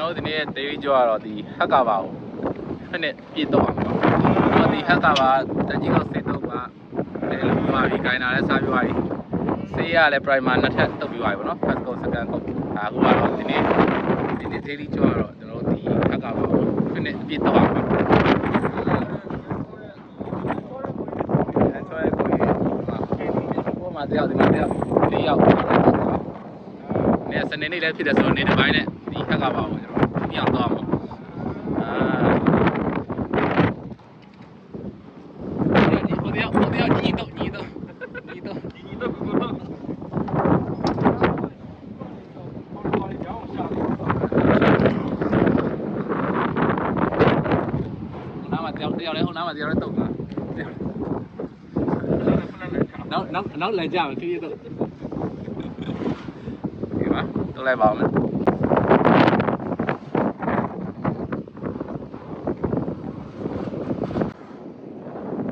တော်ဒီနေ့ဒေးကြောတော့ဒီဟက်ကပါကိုခနဲ့ပြည့်တော့အောင်တော့ဒီဟက်ကပါတကြီးကောက်စစ်တော့ပါအဲလိုမျိုးပါပြီးခိုင်းတာလဲစားပြပါပြီဆေးရလဲ primer နှစ်ထပ်တုပ်ပြီးပါပြီဗောနော် first coat second coat ဒါအခုကတော့ဒီနေ့ဒေးကြောတော့ကျွန်တော်ဒီဟက်ကပါကိုခနဲ့ပြည့်တော့အောင်ပါတယောက်ဒီမှာတယောက်၄ယောက်နေစနေနေ့လည်းဖြစ်တယ်ဆိုတော့နေ့တစ်ပိုင်းနဲ့ဒီခက်ကပါဘူးကျွန်တော်ဒီအောင်တော့မှာဒီဟိုတယောက်ညီတော့ကိုတော့နားမှာတယောက်လဲဟိုနားမှာတယောက်လဲတုတ်တာနောက်လမ်းကြမယ်ခရီးတော့ဒီပါတော့လိုက်ပါအောင်မယ်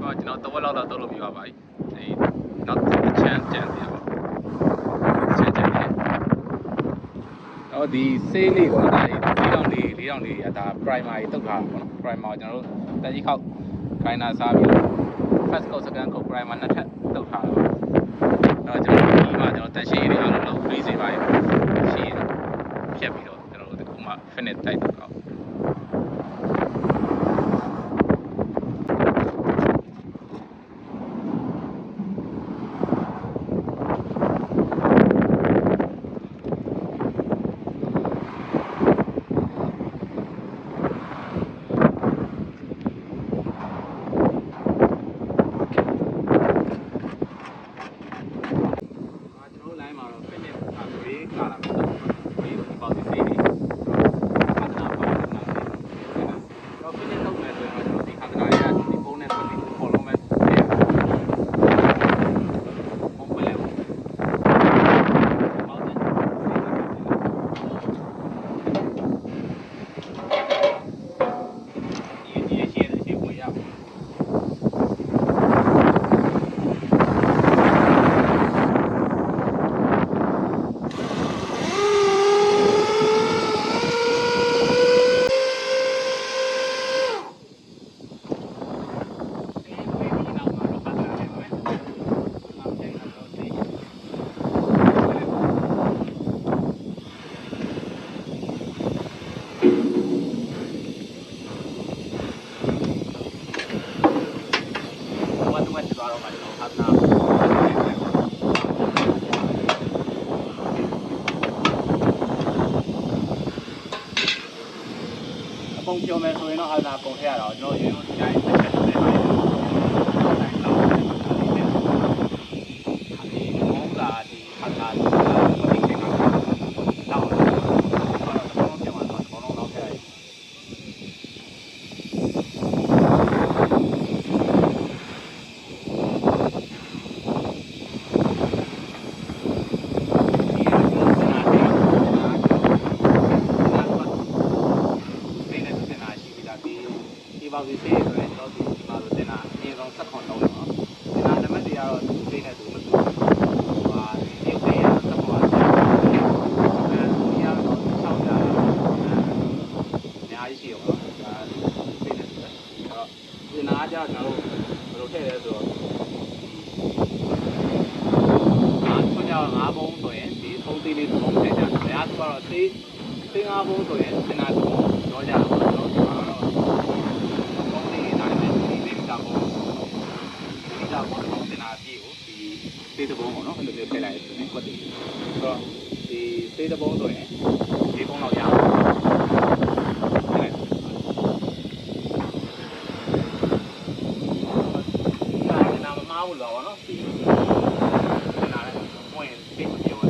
တော့ကျွန်တော်တော့လောက်တော့လုပ်ပြီးပါပါဒီနောက်ချမ်းတယ်ပေါ့ချမ်းတယ်တော့ဒီဆေးလေးပေါ့ဒါ4,000လေးဒါ primer ကြီးတုတ်ထားတာပေါ့နော် primer ကျွန်တော်တို့တက်ကြီးခောက်ခိုင်းတာစားပြီး first coat second coat primer နှစ်ထပ်တုတ်ထားတာတော့ကျွန်တော်ဒီမှာကျွန်တော်တက်ရှိရေးအားလုံးလုပ်ပြီးစေပါရရှိဖြတ်ပြီးတော့ကျွန်တော်တို့ဒီခုမှ finish တိုက်တော့ကောက်ပုံပြောမယ်ဆိုရင်တော့အာသာပုံထည့်ရတော့ကျွန်တော်ရိုးရိုးဒီတိုင်းတစ်ချက်တစ်ချက်ပဲဒီဘုံကဒီခါကဒီချိန်မှာတော့တော့ပြန်มาတော့ဘောလုံးတော့ထည့်လိုက်ပေါင်းစီစေးဆိုရင်တော့ဒီမှာတော့တင်တာအရင်ဆုံးဆက်ခွန်တော့တယ်နော်တင်တာနံပါတ်တွေကတော့သူစေးနဲ့သူမတူဘူးဟိုဒီစေးရဆက်ခွန်ရတယ်အဲဒီကတော့6ကြာအများကြီးရှိရောပေါ့ဒါစေးနဲ့တူတယ်အဲ့တော့တင်တာကကျွန်တော်တို့ဘယ်လိုထည့်လဲဆိုတော့5ဘုံဆိုရင်ဒီသုံးသေးလေးသုံးထည့်ကြတယ်။ဒါဆိုတော့သေး5ဘုံဆိုရင်တင်တာတော့ကြတာပေါ့နော်ဒီမှာတော့တင်တာပြည့်ကိုဒီသေးတဘုံပေါ့နော်အဲ့လိုမျိုးထည့်လိုက်ဆိုရင်ကွက်တည်ဆိုတော့ဒီသေးတဘုံဆိုရင်ဒီဘုံလောက်ရအောင်တင်တာမမားဘူးလောပါနော်ဒီတင်တာလည်းဝင်သိမပြောဘူး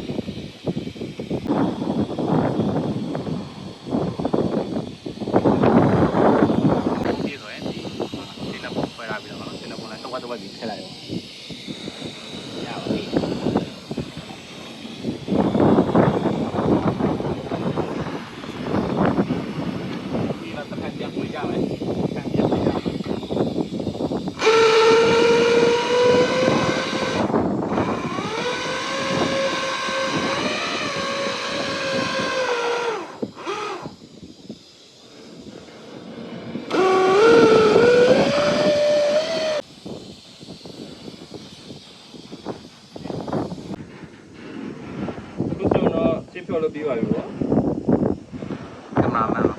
တော့ဒီထည့်လိုက်ရောရပါပြီ ချင်းဖြော်လို့ပြီးပါပြီပေါ့ ကင်မရာမန်